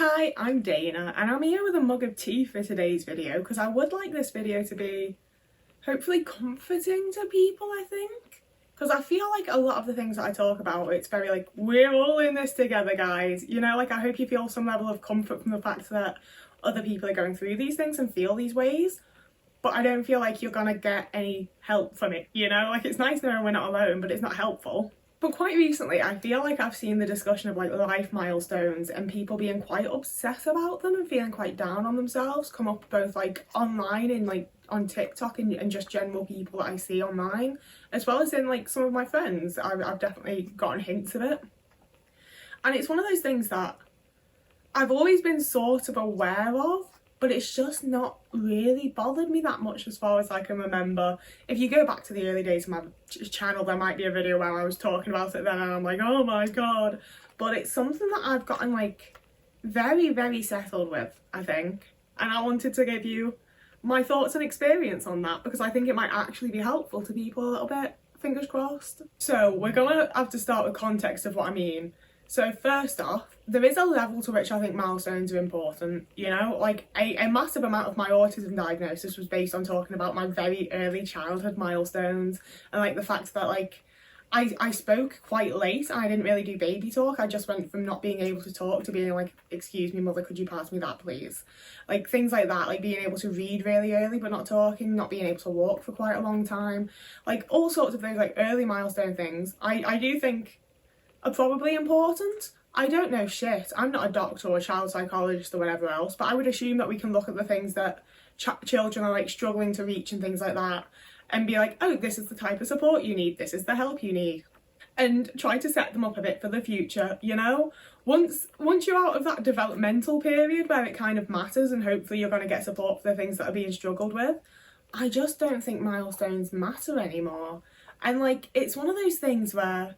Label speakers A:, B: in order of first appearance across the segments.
A: Hi, I'm Dana and I'm here with a mug of tea for today's video because I would like this video to be hopefully comforting to people, I think. Because I feel like a lot of the things that I talk about, it's very like, we're all in this together, guys. You know, like I hope you feel some level of comfort from the fact that other people are going through these things and feel these ways. But I don't feel like you're gonna get any help from it, you know? Like it's nice knowing we're not alone, but it's not helpful. But quite recently, I feel like I've seen the discussion of like life milestones and people being quite upset about them and feeling quite down on themselves come up both like online and like on TikTok and just general people that I see online, as well as in like some of my friends. I've definitely gotten hints of it. And it's one of those things that I've always been sort of aware of, but it's just not really bothered me that much as far as I can remember. If you go back to the early days of my channel, there might be a video where I was talking about it then and I'm like, oh my god. But it's something that I've gotten like very settled with, I think. And I wanted to give you my thoughts and experience on that because I think it might actually be helpful to people a little bit, fingers crossed. So we're gonna have to start with context of what I mean. So first off, there is a level to which I think milestones are important, you know? Like a massive amount of my autism diagnosis was based on talking about my very early childhood milestones and like the fact that like I spoke quite late and I didn't really do baby talk. I just went from not being able to talk to being like, excuse me mother, could you pass me that please? Like things like that, like being able to read really early but not talking, not being able to walk for quite a long time. Like all sorts of those like early milestone things I do think are probably important. I don't know shit. I'm not a doctor or a child psychologist or whatever else, but I would assume that we can look at the things that children are like struggling to reach and things like that and be like, oh, this is the type of support you need, this is the help you need, and try to set them up a bit for the future, you know? Once you're out of that developmental period where it kind of matters and hopefully you're going to get support for the things that are being struggled with, I just don't think milestones matter anymore. And like, it's one of those things where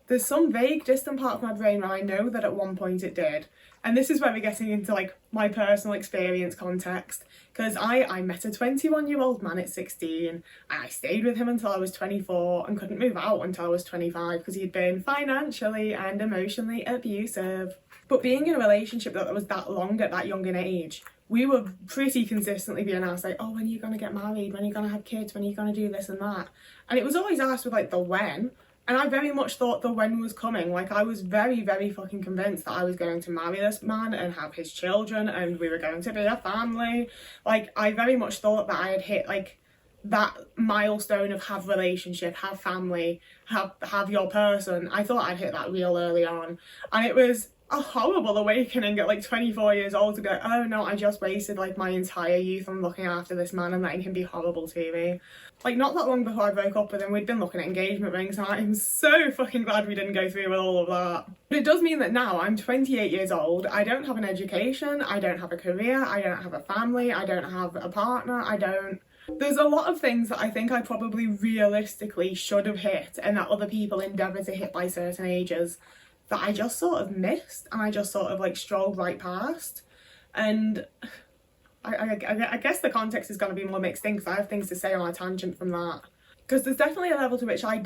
A: there's some vague distant part of my brain where I know that at one point it did. And this is where we're getting into like my personal experience context. Because I met a 21-year-old man at 16 and I stayed with him until I was 24 and couldn't move out until I was 25 because he'd been financially and emotionally abusive. But being in a relationship that was that long at that young an age, we were pretty consistently being asked like, oh, when are you going to get married? When are you going to have kids? When are you going to do this and that? And it was always asked with like the when. And I very much thought the when was coming. Like I was very fucking convinced that I was going to marry this man and have his children and we were going to be a family. Like I very much thought that I had hit like that milestone of have relationship, have family, have your person. I thought I'd hit that real early on. And it was a horrible awakening at like 24 years old to go, oh no, I just wasted like my entire youth on looking after this man and letting him be horrible to me. Like not that long before I broke up with him, we'd been looking at engagement rings and I'm so fucking glad we didn't go through with all of that. But it does mean that now I'm 28 years old, I don't have an education, I don't have a career, I don't have a family, I don't have a partner, There's a lot of things that I think I probably realistically should have hit and that other people endeavour to hit by certain ages that I just sort of missed and I just sort of like strolled right past. And I guess the context is going to be more mixed in because I have things to say on a tangent from that. Because there's definitely a level to which I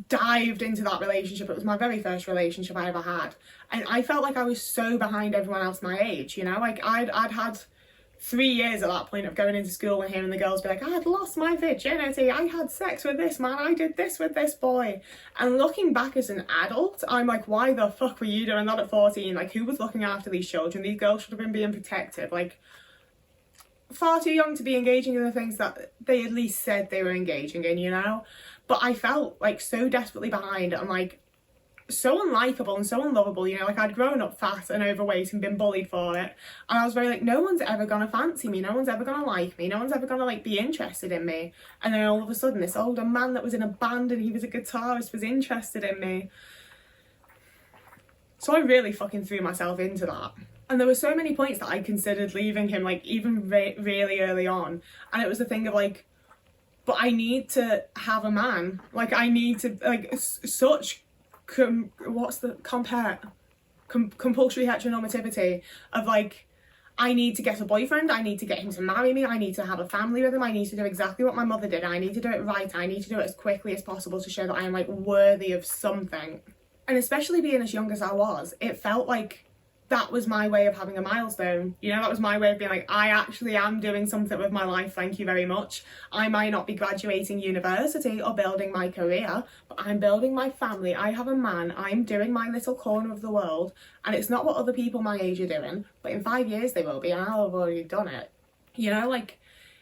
A: dived into that relationship. It was my very first relationship I ever had. And I felt like I was so behind everyone else my age, you know? Like I'd had 3 years at that point of going into school and hearing the girls be like, I had lost my virginity, I had sex with this man, I did this with this boy. And looking back as an adult, I'm like, why the fuck were you doing that at 14? Like, who was looking after these children? These girls should have been being protected. Like, far too young to be engaging in the things that they at least said they were engaging in, you know? But I felt like so desperately behind and like so unlikable and so unlovable, you know? Like I'd grown up fat and overweight and been bullied for it, and I was very like, no one's ever gonna fancy me, no one's ever gonna like me, no one's ever gonna like be interested in me. And then all of a sudden this older man that was in a band and he was a guitarist was interested in me. So I really fucking threw myself into that. And there were so many points that I considered leaving him, like even really early on, and it was a thing of like, but I need to have a man, like I need to like such compulsory heteronormativity of like, I need to get a boyfriend, I need to get him to marry me, I need to have a family with him, I need to do exactly what my mother did, I need to do it right, I need to do it as quickly as possible to show that I am like worthy of something. And especially being as young as I was, it felt like that was my way of having a milestone. You know, that was my way of being like, I actually am doing something with my life, thank you very much. I might not be graduating university or building my career, but I'm building my family. I have a man, I'm doing my little corner of the world, and it's not what other people my age are doing, but in 5 years they will be, and I'll have already done it. You know, like,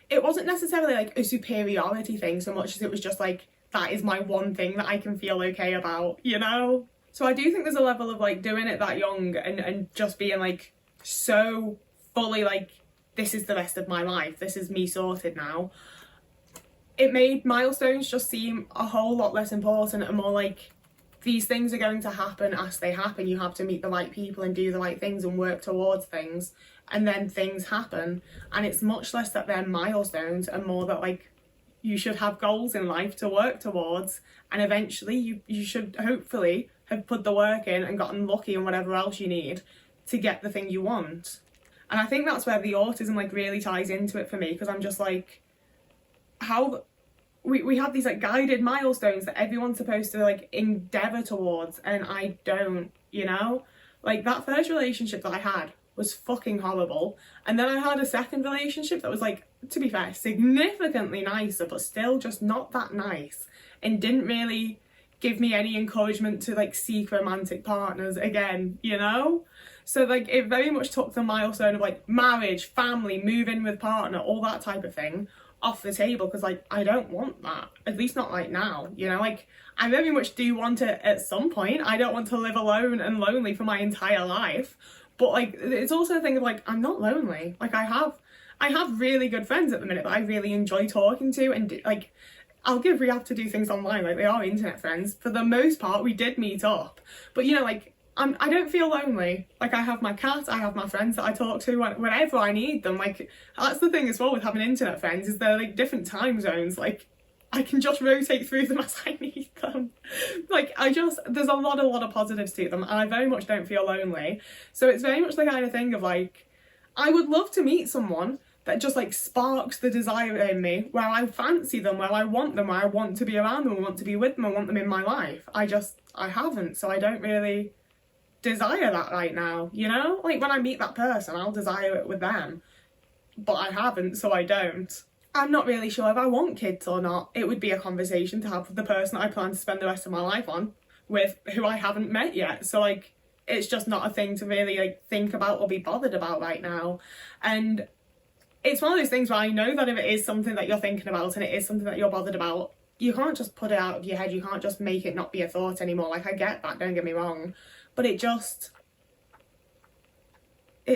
A: it wasn't necessarily like a superiority thing so much as it was just like, that is my one thing that I can feel okay about, you know? So I do think there's a level of like doing it that young and just being like so fully like, this is the rest of my life, this is me sorted now. It made milestones just seem a whole lot less important and more like, these things are going to happen as they happen. You have to meet the right people and do the right things and work towards things, and then things happen. And it's much less that they're milestones and more that like, you should have goals in life to work towards, and eventually you should hopefully have put the work in and gotten lucky and whatever else you need to get the thing you want. And I think that's where the autism like really ties into it for me, because I'm just like, how we have these like guided milestones that everyone's supposed to like endeavour towards, and I don't, you know? Like that first relationship that I had was fucking horrible, and then I had a second relationship that was like, to be fair, significantly nicer, but still just not that nice, and didn't really give me any encouragement to like seek romantic partners again, you know? So like it very much took the milestone of like marriage, family, move in with partner, all that type of thing off the table, because like I don't want that, at least not right now, you know? Like I very much do want it at some point. I don't want to live alone and lonely for my entire life, but like it's also a thing of like, I'm not lonely. Like I have really good friends at the minute that I really enjoy talking to, and like I'll give Rehab to do things online, like they are internet friends. For the most part, we did meet up. But you know, like, I don't feel lonely. Like, I have my cat, I have my friends that I talk to whenever I need them. Like, that's the thing as well with having internet friends, is they're like different time zones. Like, I can just rotate through them as I need them. Like, there's a lot of positives to them, and I very much don't feel lonely. So it's very much the kind of thing of like, I would love to meet someone that just like sparks the desire in me, where I fancy them, where I want them, where I want to be around them, I want to be with them, I want them in my life. I haven't, so I don't really desire that right now, you know? Like when I meet that person, I'll desire it with them, but I haven't, so I don't. I'm not really sure if I want kids or not. It would be a conversation to have with the person I plan to spend the rest of my life on with, who I haven't met yet. So like, it's just not a thing to really like think about or be bothered about right now. And it's one of those things where I know that if it is something that you're thinking about and it is something that you're bothered about, you can't just put it out of your head. You can't just make it not be a thought anymore. Like, I get that, don't get me wrong. But it's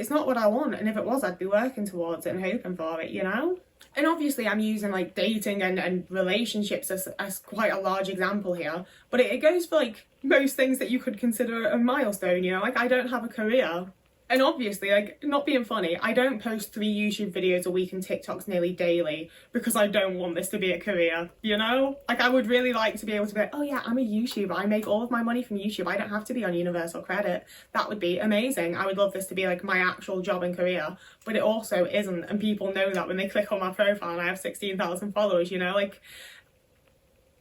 A: not what I want. And if it was, I'd be working towards it and hoping for it, you know? And obviously I'm using like dating and relationships as quite a large example here. But it goes for like most things that you could consider a milestone, you know? Like, I don't have a career. And obviously, like, not being funny, I don't post 3 YouTube videos a week and TikToks nearly daily because I don't want this to be a career, you know? Like, I would really like to be able to be like, oh yeah, I'm a YouTuber, I make all of my money from YouTube, I don't have to be on universal credit. That would be amazing. I would love this to be like my actual job and career, but it also isn't, and people know that when they click on my profile and I have 16,000 followers, you know? Like,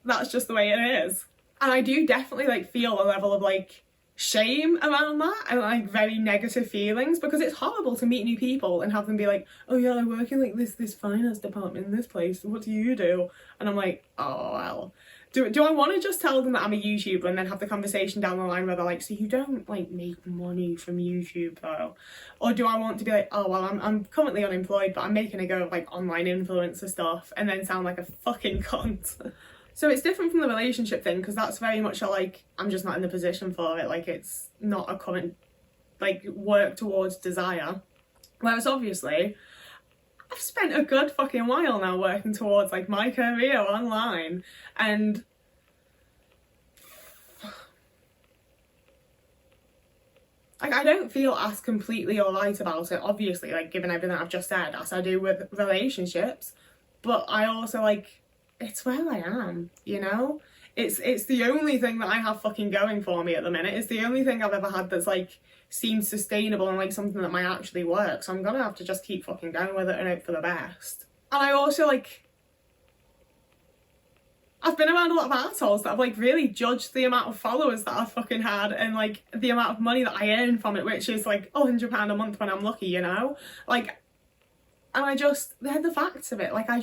A: that's just the way it is. And I do definitely like feel a level of like shame around that and like very negative feelings, because it's horrible to meet new people and have them be like, oh yeah, I work in like this finance department in this place, what do you do? And I'm like, oh well, do I want to just tell them that I'm a YouTuber and then have the conversation down the line where they're like, so you don't like make money from YouTube though? Or do I want to be like, oh well, I'm currently unemployed but I'm making a go of like online influencer stuff, and then sound like a fucking cunt? So it's different from the relationship thing, because that's very much a like, I'm just not in the position for it, like it's not a current like work towards desire. Whereas obviously I've spent a good fucking while now working towards like my career online, and like I don't feel as completely alright about it, obviously, like given everything I've just said, as I do with relationships, but I also like, it's where I am, you know? It's the only thing that I have fucking going for me at the minute. It's the only thing I've ever had that's like seems sustainable and like something that might actually work. So I'm gonna have to just keep fucking going with it and hope for the best. And I also like, I've been around a lot of assholes that have like really judged the amount of followers that I've fucking had and like the amount of money that I earn from it, which is like £100 a month when I'm lucky, you know? Like, and they're the facts of it. Like, I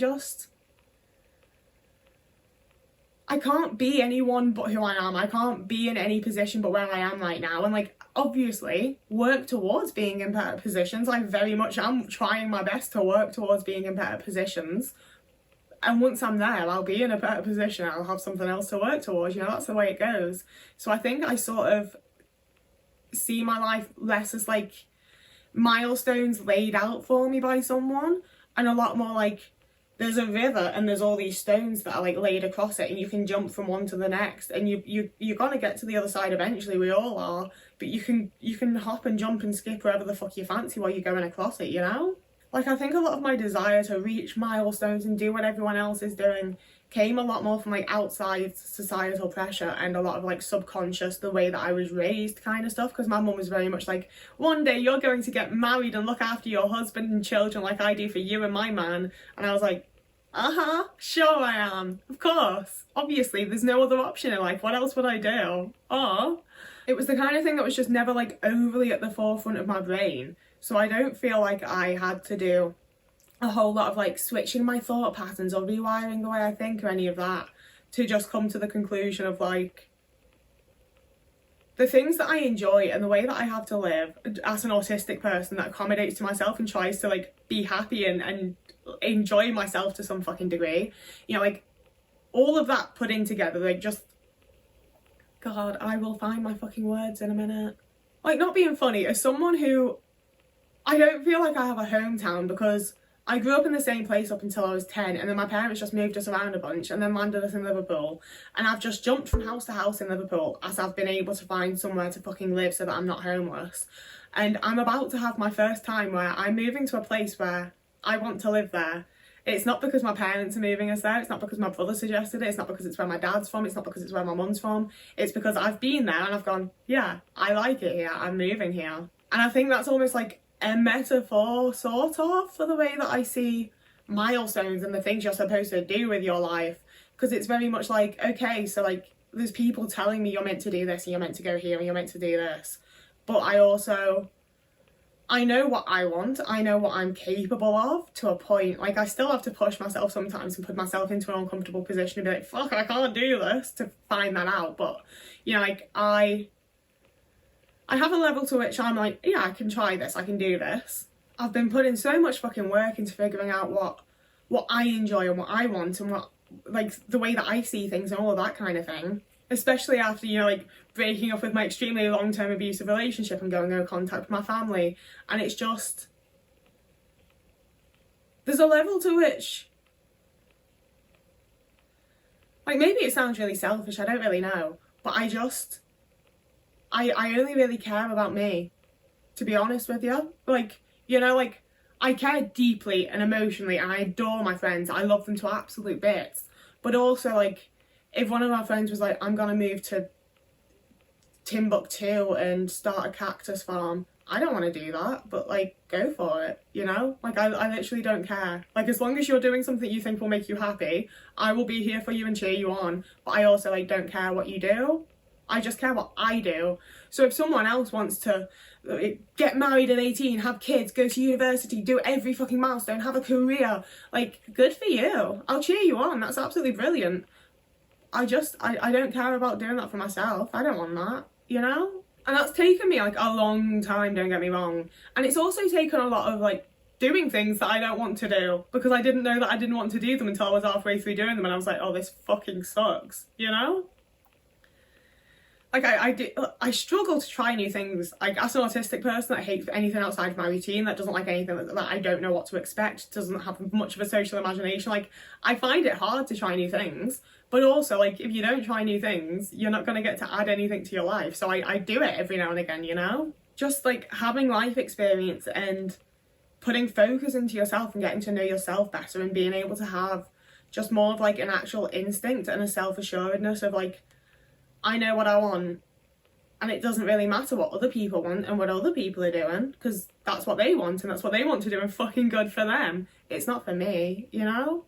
A: can't be anyone but who I am. I can't be in any position but where I am right now. And like, obviously, work towards being in better positions. I very much am trying my best to work towards being in better positions. And once I'm there, I'll be in a better position. I'll have something else to work towards. You know, that's the way it goes. So I think I sort of see my life less as like milestones laid out for me by someone, and a lot more like there's a river and there's all these stones that are like laid across it, and you can jump from one to the next, and you're gonna get to the other side eventually. We all are, but you can hop and jump and skip wherever the fuck you fancy while you're going across it, you know? Like, I think a lot of my desire to reach milestones and do what everyone else is doing came a lot more from like outside societal pressure and a lot of like subconscious, the way that I was raised kind of stuff, because my mum was very much like, one day you're going to get married and look after your husband and children like I do for you and my man. And I was like, sure I am, of course, obviously, there's no other option in life, what else would I do? It was the kind of thing that was just never like overly at the forefront of my brain, so I don't feel like I had to do a whole lot of like switching my thought patterns or rewiring the way I think or any of that to just come to the conclusion of like the things that I enjoy and the way that I have to live as an autistic person that accommodates to myself and tries to like be happy and enjoy myself to some fucking degree, you know, like all of that put in together, like just, God, I will find my fucking words in a minute. Like, not being funny, as someone who, I don't feel like I have a hometown, because I grew up in the same place up until I was 10, and then my parents just moved us around a bunch and then landed us in Liverpool, and I've just jumped from house to house in Liverpool as I've been able to find somewhere to fucking live so that I'm not homeless. And I'm about to have my first time where I'm moving to a place where I want to live there. It's not because my parents are moving us there, it's not because my brother suggested it, it's not because it's where my dad's from, it's not because it's where my mum's from, it's because I've been there and I've gone, yeah, I like it here, I'm moving here. And I think that's almost like a metaphor, sort of, for the way that I see milestones and the things you're supposed to do with your life. Because it's very much like, okay, so like, there's people telling me you're meant to do this and you're meant to go here and you're meant to do this. But I know what I want, I know what I'm capable of to a point. Like, I still have to push myself sometimes and put myself into an uncomfortable position and be like, fuck, I can't do this, to find that out. But, you know, like, I have a level to which I'm like, yeah, I can try this, I can do this. I've been putting so much fucking work into figuring out what I enjoy and what I want and what, like, the way that I see things and all of that kind of thing. Especially after, you know, like, breaking up with my extremely long-term abusive relationship and going no contact with my family. And it's just, there's a level to which, like, maybe it sounds really selfish, I don't really know, but I only really care about me, to be honest with you. Like, you know, like, I care deeply and emotionally and I adore my friends, I love them to absolute bits, but also, like, if one of my friends was like, I'm gonna move to Timbuktu and start a cactus farm, I don't want to do that, but like, go for it, you know? Like, I literally don't care. Like, as long as you're doing something you think will make you happy, I will be here for you and cheer you on, but I also, like, don't care what you do. I just care what I do. So if someone else wants to get married at 18, have kids, go to university, do every fucking milestone, have a career, like, good for you. I'll cheer you on, that's absolutely brilliant. I don't care about doing that for myself. I don't want that, you know? And that's taken me like a long time, don't get me wrong. And it's also taken a lot of like doing things that I don't want to do, because I didn't know that I didn't want to do them until I was halfway through doing them and I was like, oh, this fucking sucks, you know? Like, I struggle to try new things. Like, as an autistic person, I hate anything outside of my routine, that doesn't like anything that I don't know what to expect, doesn't have much of a social imagination. Like, I find it hard to try new things, but also, like, if you don't try new things, you're not going to get to add anything to your life. So I do it every now and again, you know? Just, like, having life experience and putting focus into yourself and getting to know yourself better and being able to have just more of, like, an actual instinct and a self-assuredness of, like, I know what I want, and it doesn't really matter what other people want and what other people are doing, because that's what they want and that's what they want to do and fucking good for them. It's not for me, you know?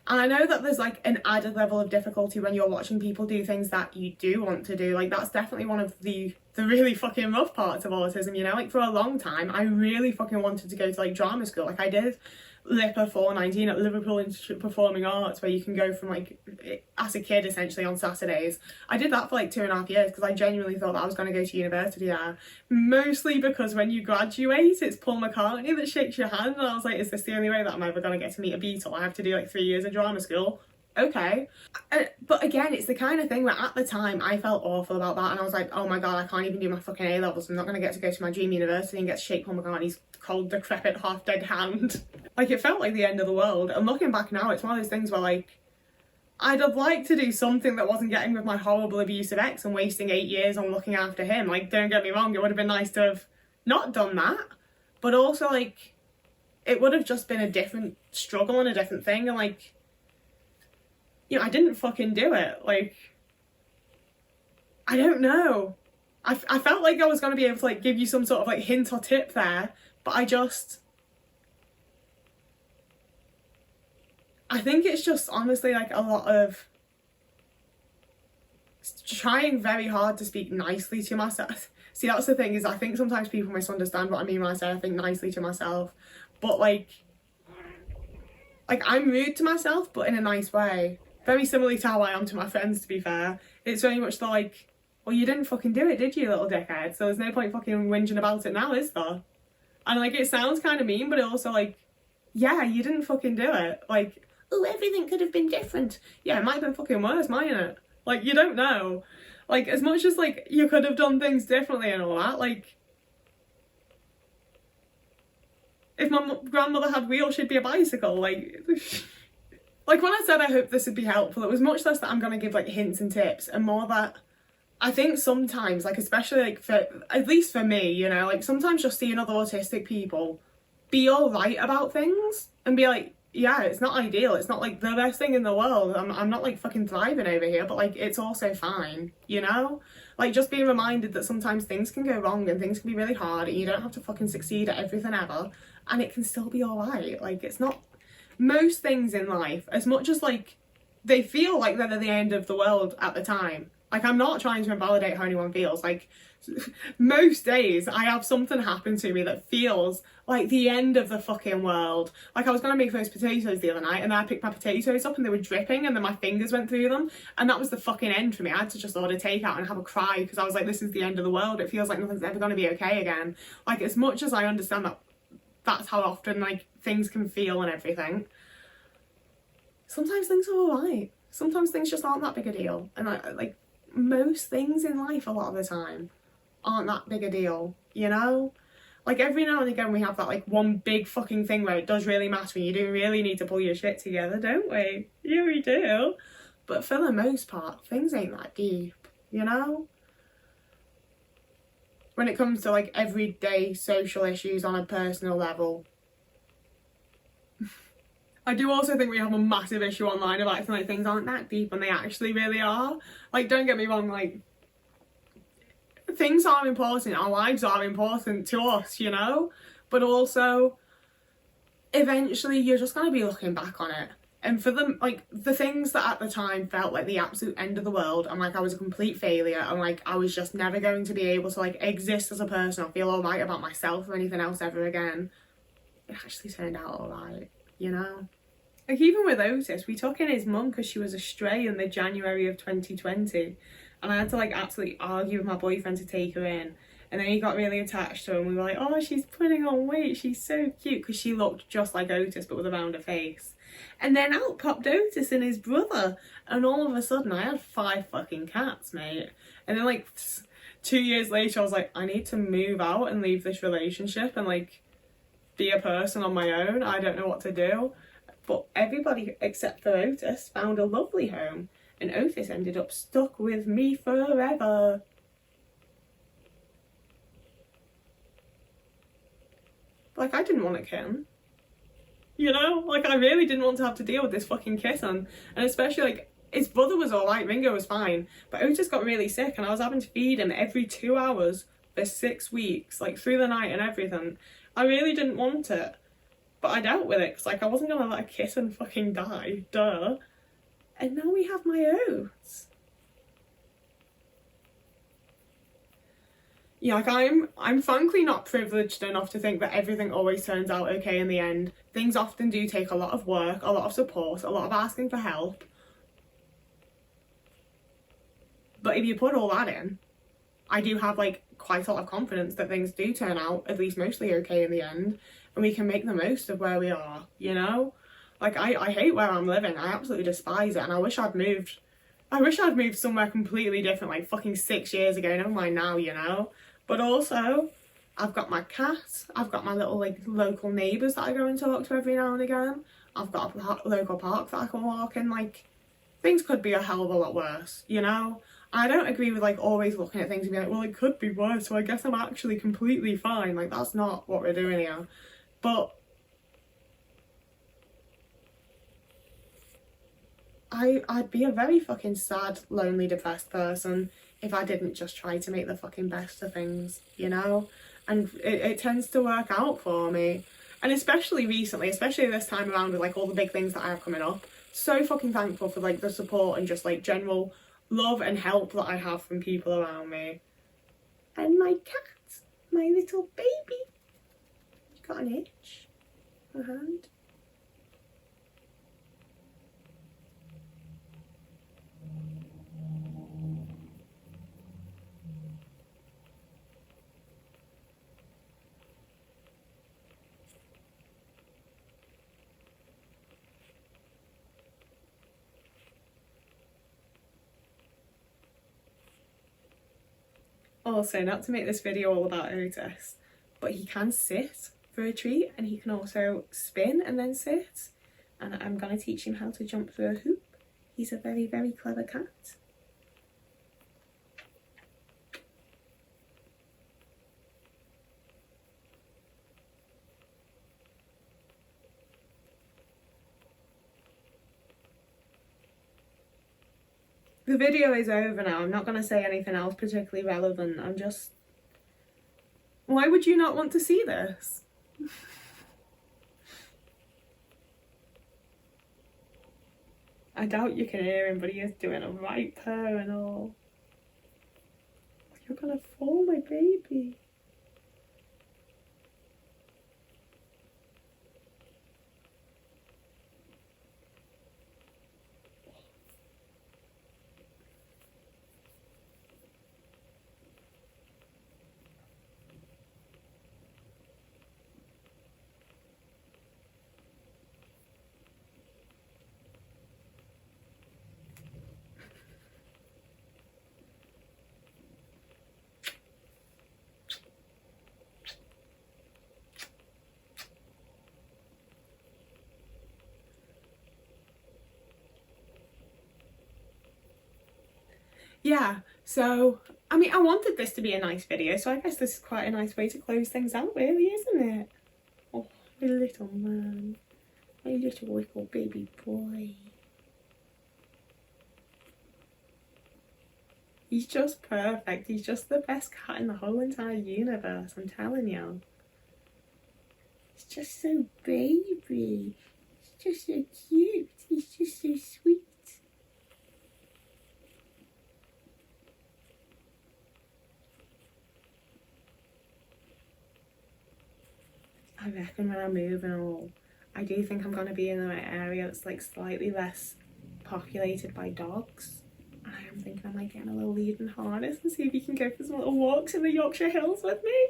A: And I know that there's like an added level of difficulty when you're watching people do things that you do want to do. Like that's definitely one of the really fucking rough parts of autism, you know? Like for a long time, I really fucking wanted to go to like drama school. Like I did LIPA 419 at Liverpool Institute of Performing Arts, where you can go from like, as a kid essentially on Saturdays. I did that for like 2.5 years because I genuinely thought that I was going to go to university there. Mostly because when you graduate, it's Paul McCartney that shakes your hand, and I was like, is this the only way that I'm ever going to get to meet a Beatle? I have to do like 3 years of drama school. Okay. But again, it's the kind of thing where at the time I felt awful about that, and I was like, oh my god, I can't even do my fucking A-levels. I'm not going to get to go to my dream university and get to shake Paul McCartney's cold, decrepit, half-dead hand. Like, it felt like the end of the world. And looking back now, it's one of those things where, like, I'd have liked to do something that wasn't getting with my horrible abusive ex and wasting 8 years on looking after him. Like, don't get me wrong, it would have been nice to have not done that. But also, like, it would have just been a different struggle and a different thing. And, like, you know, I didn't fucking do it. Like, I don't know. I felt like I was going to be able to, like, give you some sort of, like, hint or tip there. But I think it's just honestly like a lot of trying very hard to speak nicely to myself. See, that's the thing, is I think sometimes people misunderstand what I mean when I say I think nicely to myself. But like I'm rude to myself, but in a nice way. Very similarly to how I am to my friends, to be fair. It's very much the like, well, you didn't fucking do it, did you, little dickhead? So there's no point fucking whinging about it now, is there? And like, it sounds kind of mean, but it also like, yeah, you didn't fucking do it. Like, oh, everything could have been different. Yeah, it might have been fucking worse, mightn't it? Like, you don't know. Like, as much as like you could have done things differently and all that, like, if my grandmother had wheels, she'd be a bicycle. Like, like when I said I hope this would be helpful, it was much less that I'm gonna give like hints and tips, and more that I think sometimes, like, especially like for, at least for me, you know, like sometimes just seeing other autistic people be all right about things and be like, yeah, it's not ideal, it's not like the best thing in the world, I'm not like fucking thriving over here, but like it's also fine, you know? Like just being reminded that sometimes things can go wrong and things can be really hard and you don't have to fucking succeed at everything ever, and it can still be alright. Like, it's not, most things in life, as much as like they feel like they're the end of the world at the time, like, I'm not trying to invalidate how anyone feels. Like, most days I have something happen to me that feels like the end of the fucking world. Like, I was going to make those potatoes the other night, and then I picked my potatoes up and they were dripping, and then my fingers went through them, and that was the fucking end for me. I had to just order takeout and have a cry because I was like, this is the end of the world. It feels like nothing's ever going to be okay again. Like, as much as I understand that that's how often, like, things can feel and everything, sometimes things are alright. Sometimes things just aren't that big a deal. And like most things in life a lot of the time aren't that big a deal, you know? Like, every now and again we have that like one big fucking thing where it does really matter and you do really need to pull your shit together, don't we? Yeah, we do. But for the most part, things ain't that deep, you know? When it comes to like everyday social issues on a personal level. I do also think we have a massive issue online of acting like things aren't that deep when they actually really are. Like, don't get me wrong, like, things are important, our lives are important to us, you know? But also, eventually you're just going to be looking back on it. And for them, like, the things that at the time felt like the absolute end of the world, and like I was a complete failure, and like I was just never going to be able to like exist as a person or feel alright about myself or anything else ever again, it actually turned out alright, you know? Like, even with Otis, we took in his mum because she was a stray in the January of 2020, and I had to like absolutely argue with my boyfriend to take her in, and then he got really attached to her and we were like, oh, she's putting on weight, she's so cute, because she looked just like Otis but with a rounder face. And then out popped Otis and his brother, and all of a sudden I had 5 fucking cats, mate. And then like 2 years later I was like, I need to move out and leave this relationship and like be a person on my own. I don't know what to do. But everybody except for Otis found a lovely home, and Otis ended up stuck with me forever. Like, I didn't want a kitten. You know? Like, I really didn't want to have to deal with this fucking kitten. And especially, like, his brother was alright, Ringo was fine. But Otis got really sick, and I was having to feed him every 2 hours for 6 weeks, like, through the night and everything. I really didn't want it. But I dealt with it because, like, I wasn't gonna let a kitten fucking die, duh. And now we have my oats. Yeah, like I'm frankly not privileged enough to think that everything always turns out okay in the end. Things often do take a lot of work, a lot of support, a lot of asking for help. But if you put all that in, I do have like quite a lot of confidence that things do turn out at least mostly okay in the end, and we can make the most of where we are, you know? Like I hate where I'm living. I absolutely despise it, and I wish I'd moved somewhere completely different like fucking 6 years ago, never mind now, you know? But also, I've got my cat, I've got my little like local neighbours that I go and talk to every now and again. I've got a local park that I can walk in. Like, things could be a hell of a lot worse, you know? I don't agree with like always looking at things and being like, well, it could be worse, so I guess I'm actually completely fine. Like, that's not what we're doing here. But I'd be a very fucking sad, lonely, depressed person if I didn't just try to make the fucking best of things, you know? And it tends to work out for me. And especially recently, especially this time around with like all the big things that I have coming up, so fucking thankful for like the support and just like general love and help that I have from people around me. And my cat, my little baby, she's got an itch on her hand. Also, not to make this video all about Otis, but he can sit for a treat and he can also spin and then sit. And I'm going to teach him how to jump through a hoop. He's a very, very clever cat. The video is over now. I'm not going to say anything else particularly relevant. I'm just... Why would you not want to see this? I doubt you can hear him, but he is doing a right purr and all. You're gonna fall, my baby. Yeah, so, I mean, I wanted this to be a nice video, so I guess this is quite a nice way to close things out, really, isn't it? Oh, my little man. My little baby boy. He's just perfect. He's just the best cat in the whole entire universe, I'm telling you. He's just so baby. He's just so cute. He's just so sweet. I reckon when I move and all, I do think I'm going to be in an area that's like slightly less populated by dogs. I am thinking I might get in a little lead and harness and see if he can go for some little walks in the Yorkshire Hills with me.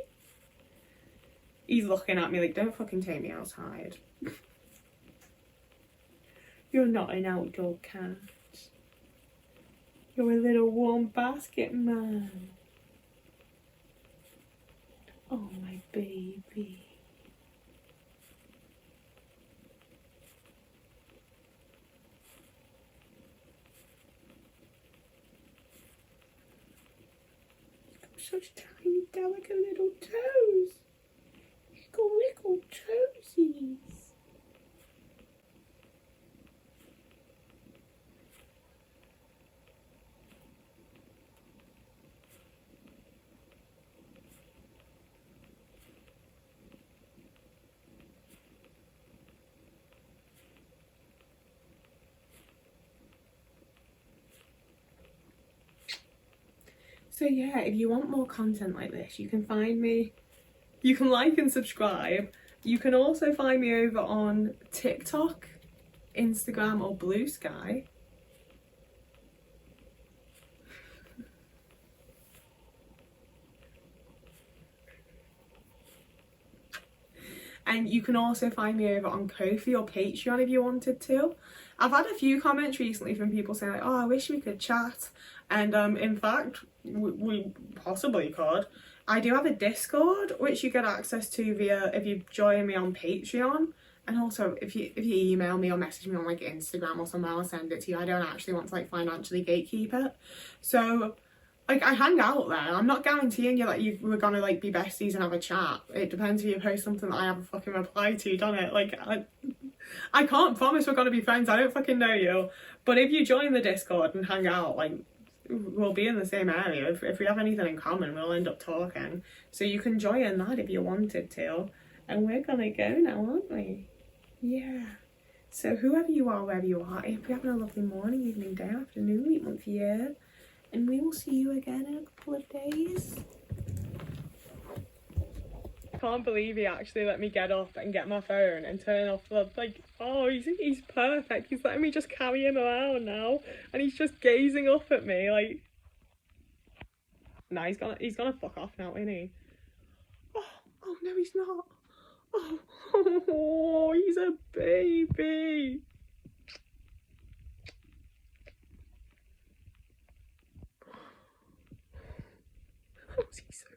A: He's looking at me like, don't fucking take me outside. You're not an outdoor cat. You're a little warm basket man. Oh, my baby. Such tiny, delicate little toes. Wiggle toesies. So yeah, if you want more content like this, you can find me, you can like and subscribe. You can also find me over on TikTok, Instagram or Blue Sky. And you can also find me over on Ko-fi or Patreon if you wanted to. I've had a few comments recently from people saying like, oh, I wish we could chat. And in fact, we possibly could. I do have a Discord, which you get access to via if you join me on Patreon. And also, if you email me or message me on like Instagram or somewhere, I'll send it to you. I don't actually want to like financially gatekeep it. So like, I hang out there. I'm not guaranteeing you that we're gonna like be besties and have a chat. It depends if you post something that I have a fucking reply to, don't it? Like, I can't promise we're gonna be friends. I don't fucking know you. But if you join the Discord and hang out, like, we'll be in the same area. If we have anything in common, we'll end up talking. So you can join that if you wanted to. And we're gonna go now, aren't we? Yeah. So whoever you are, wherever you are, if you're having a lovely morning, evening, day, afternoon, week, month, year, and we will see you again in a couple of days. I can't believe he actually let me get up and get my phone and turn off the, like, oh, he's perfect. He's letting me just carry him around now, and he's just gazing up at me like, nah, he's gonna fuck off now, isn't he? Oh no, he's not. Oh, he's a baby. Oh, he's so